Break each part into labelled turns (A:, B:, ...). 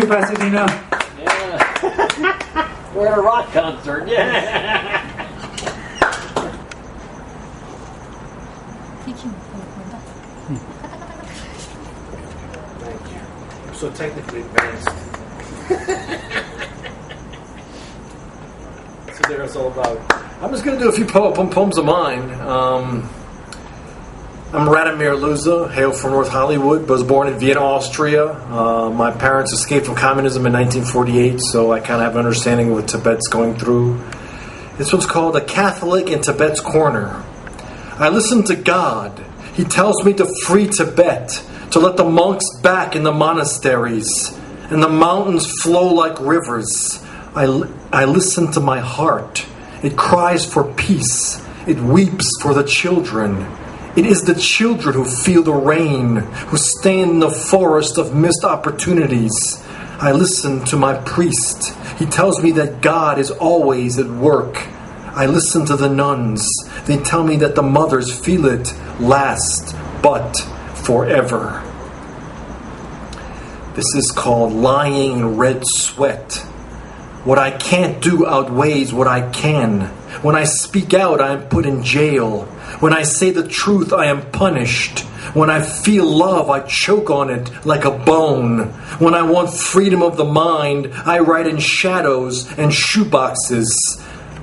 A: Pasadena.
B: Yeah. We're at a rock concert. Yeah.
C: I'm so technically advanced. So there it's all about.
A: I'm just going to do a few poems of mine. I'm Radomir Luza, hail from North Hollywood, but was born in Vienna, Austria. My parents escaped from communism in 1948, so I kind of have an understanding of what Tibet's going through. This one's called A Catholic in Tibet's Corner. I listen to God. He tells me to free Tibet, to let the monks back in the monasteries, and the mountains flow like rivers. I listen to my heart. It cries for peace. It weeps for the children. It is the children who feel the rain, who stand in the forest of missed opportunities. I listen to my priest. He tells me that God is always at work. I listen to the nuns. They tell me that the mothers feel it last, but forever. This is called lying in red sweat. What I can't do outweighs what I can. When I speak out, I am put in jail. When I say the truth, I am punished. When I feel love, I choke on it like a bone. When I want freedom of the mind, I write in shadows and shoeboxes.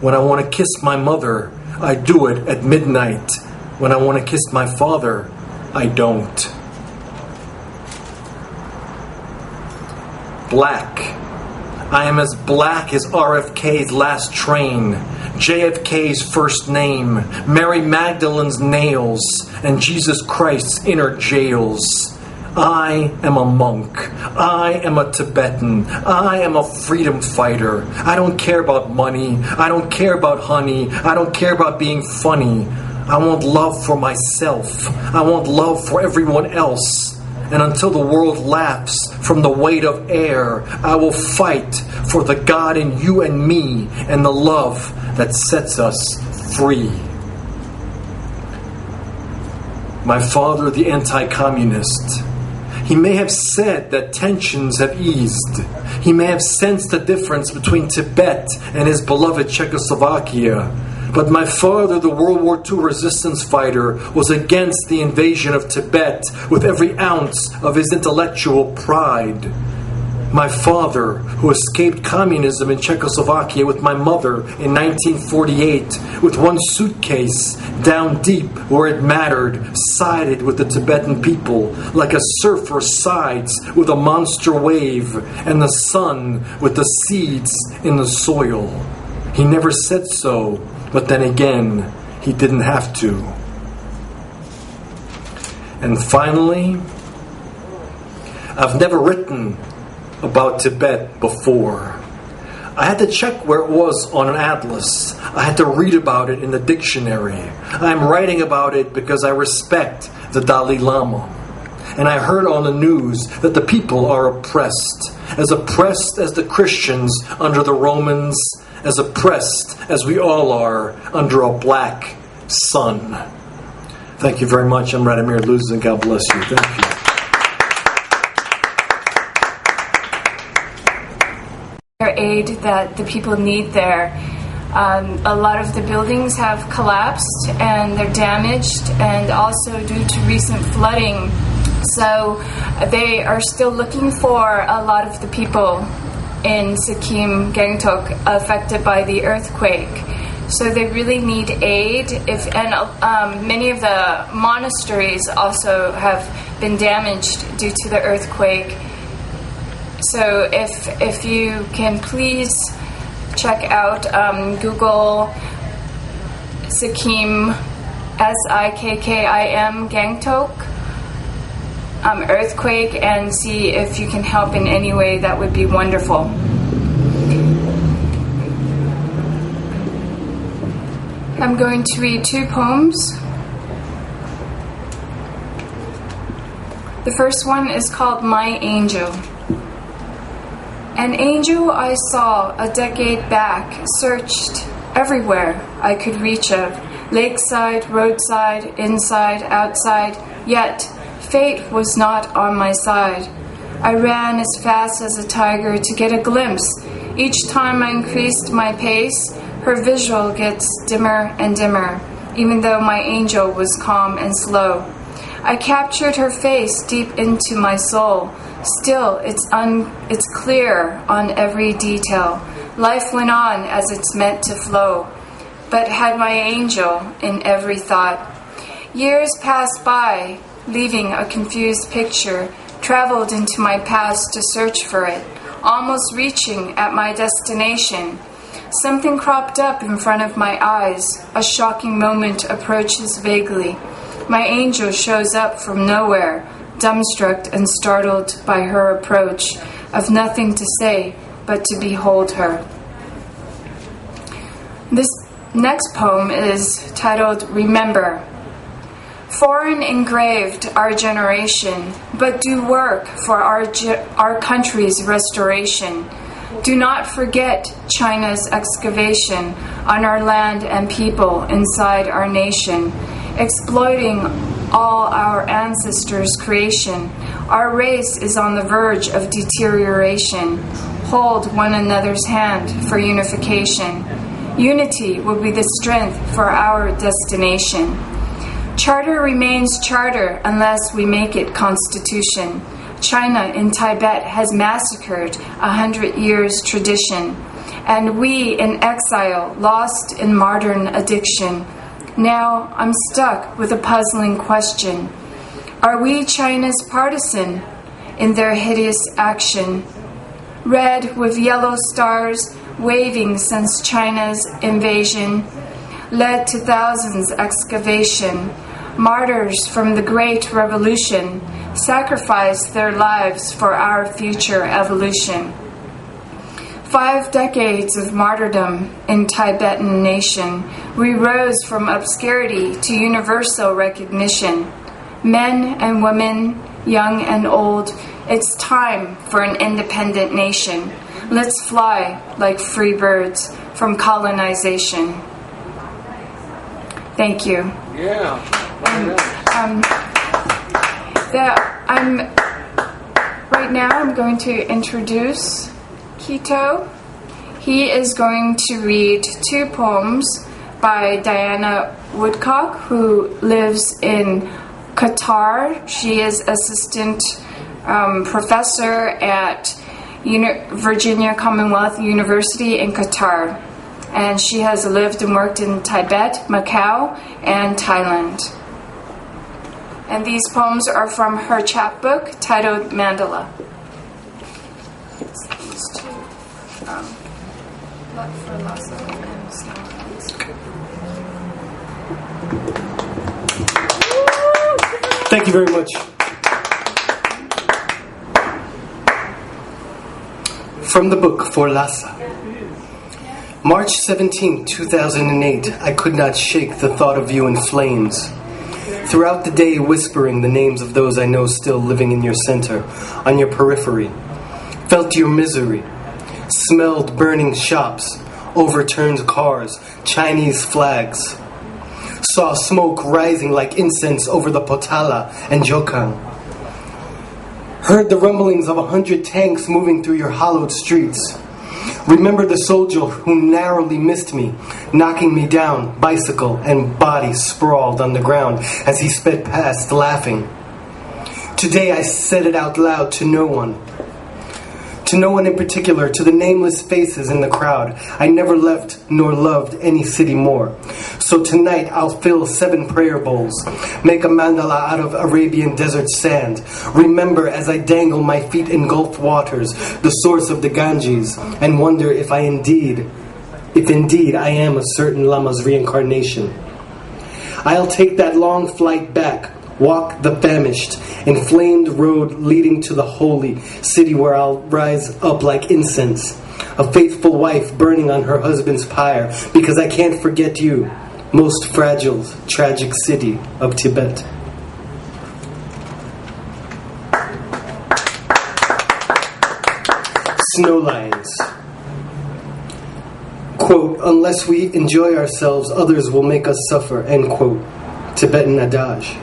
A: When I want to kiss my mother, I do it at midnight. When I want to kiss my father, I don't. Black. I am as black as RFK's last train, JFK's first name, Mary Magdalene's nails, and Jesus Christ's inner jails. I am a monk. I am a Tibetan. I am a freedom fighter. I don't care about money. I don't care about honey. I don't care about being funny. I want love for myself. I want love for everyone else. And until the world laughs from the weight of air, I will fight for the God in you and me and the love that sets us free. My father, the anti-communist, He may have said that tensions have eased. He may have sensed the difference between Tibet and his beloved Czechoslovakia. But my father, the World War II resistance fighter, was against the invasion of Tibet with every ounce of his intellectual pride. My father, who escaped communism in Czechoslovakia with my mother in 1948, with one suitcase down deep where it mattered, sided with the Tibetan people like a surfer sides with a monster wave and the sun with the seeds in the soil. He never said so, but then again, he didn't have to. And finally, I've never written about Tibet before. I had to check where it was on an atlas. I had to read about it in the dictionary. I'm writing about it because I respect the Dalai Lama. And I heard on the news that the people are oppressed as the Christians under the Romans, as oppressed as we all are under a black sun. Thank you very much. I'm Radomir Luz, and God bless you. Thank you.
D: Aid that the people need there. A lot of the buildings have collapsed and they're damaged, and also due to recent flooding. So they are still looking for a lot of the people in Sikkim, Gangtok, affected by the earthquake. So they really need aid. Many of the monasteries also have been damaged due to the earthquake. So if you can please check out Google Sikkim, Sikkim, Gangtok, earthquake, and see if you can help in any way. That would be wonderful. I'm going to read 2 poems. The first one is called My Angel. An angel I saw a decade back searched everywhere I could reach of, lakeside, roadside, inside, outside, yet fate was not on my side. I ran as fast as a tiger to get a glimpse. Each time I increased my pace, her visual gets dimmer and dimmer, even though my angel was calm and slow. I captured her face deep into my soul. Still, it's clear on every detail. Life went on as it's meant to flow, but had my angel in every thought. Years passed by, leaving a confused picture, traveled into my past to search for it, almost reaching at my destination. Something cropped up in front of my eyes. A shocking moment approaches vaguely. My angel shows up from nowhere, dumbstruck and startled by her approach, of nothing to say but to behold her. This next poem is titled Remember. Foreign engraved our generation, but do work for our country's restoration. Do not forget China's excavation on our land and people inside our nation, exploiting all our ancestors' creation. Our race is on the verge of deterioration. Hold one another's hand for unification. Unity will be the strength for our destination. Charter remains charter unless we make it constitution. China in Tibet has massacred 100 years tradition, and we in exile lost in modern addiction. Now I'm stuck with a puzzling question. Are we China's partisan in their hideous action? Red with yellow stars waving since China's invasion led to thousands excavation. Martyrs from the Great Revolution sacrificed their lives for our future evolution. 5 decades of martyrdom in Tibetan nation, we rose from obscurity to universal recognition. Men and women, young and old, it's time for an independent nation. Let's fly like free birds from colonization. Thank you.
B: Yeah.
D: I'm Right now I'm going to introduce Kito. He is going to read 2 poems by Diana Woodcock, who lives in Qatar. She is assistant professor at Virginia Commonwealth University in Qatar. And she has lived and worked in Tibet, Macau, and Thailand. And these poems are from her chapbook titled Mandala. These 2, Luck for Lhasa and Snowlands.
E: Thank you very much. From the book For Lhasa. March 17, 2008, I could not shake the thought of you in flames. Throughout the day, whispering the names of those I know still living in your center, on your periphery. Felt your misery. Smelled burning shops, overturned cars, Chinese flags. Saw smoke rising like incense over the Potala and Jokang. Heard the rumblings of 100 tanks moving through your hollowed streets. Remember the soldier who narrowly missed me, knocking me down, bicycle and body sprawled on the ground as he sped past, laughing. Today I said it out loud to no one. To no one in particular, to the nameless faces in the crowd. I never left nor loved any city more. So tonight I'll fill 7 prayer bowls, make a mandala out of Arabian desert sand. Remember as I dangle my feet in Gulf waters, the source of the Ganges, and wonder if indeed I am a certain Lama's reincarnation. I'll take that long flight back, walk the famished, inflamed road leading to the holy city where I'll rise up like incense, a faithful wife burning on her husband's pyre, because I can't forget you, most fragile, tragic city of Tibet. Snow lions. Quote, unless we enjoy ourselves, others will make us suffer, end quote. Tibetan adage.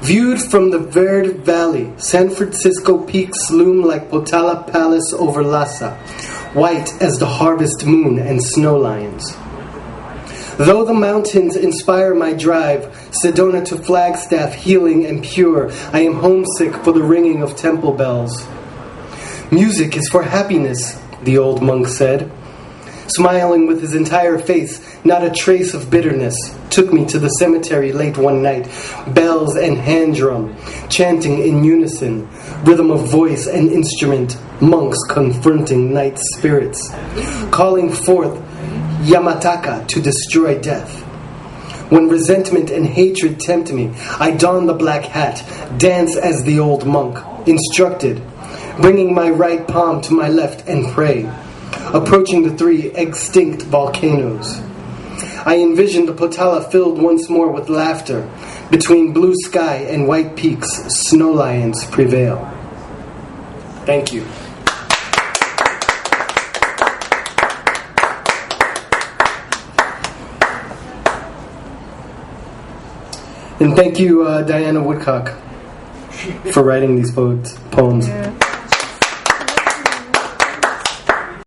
E: Viewed from the Verde Valley, San Francisco peaks loom like Potala Palace over Lhasa, white as the harvest moon and snow lions. Though the mountains inspire my drive, Sedona to Flagstaff healing and pure, I am homesick for the ringing of temple bells. Music is for happiness, the old monk said. Smiling with his entire face, not a trace of bitterness, took me to the cemetery late one night, bells and hand drum, chanting in unison, rhythm of voice and instrument, monks confronting night spirits, calling forth Yamataka to destroy death. When resentment and hatred tempt me, I don the black hat, dance as the old monk, instructed, bringing my right palm to my left and pray, approaching the 3 extinct volcanoes. I envisioned the Potala filled once more with laughter. Between blue sky and white peaks, snow lions prevail. Thank you. And thank you, Diana Woodcock, for writing these poems.
D: Yeah.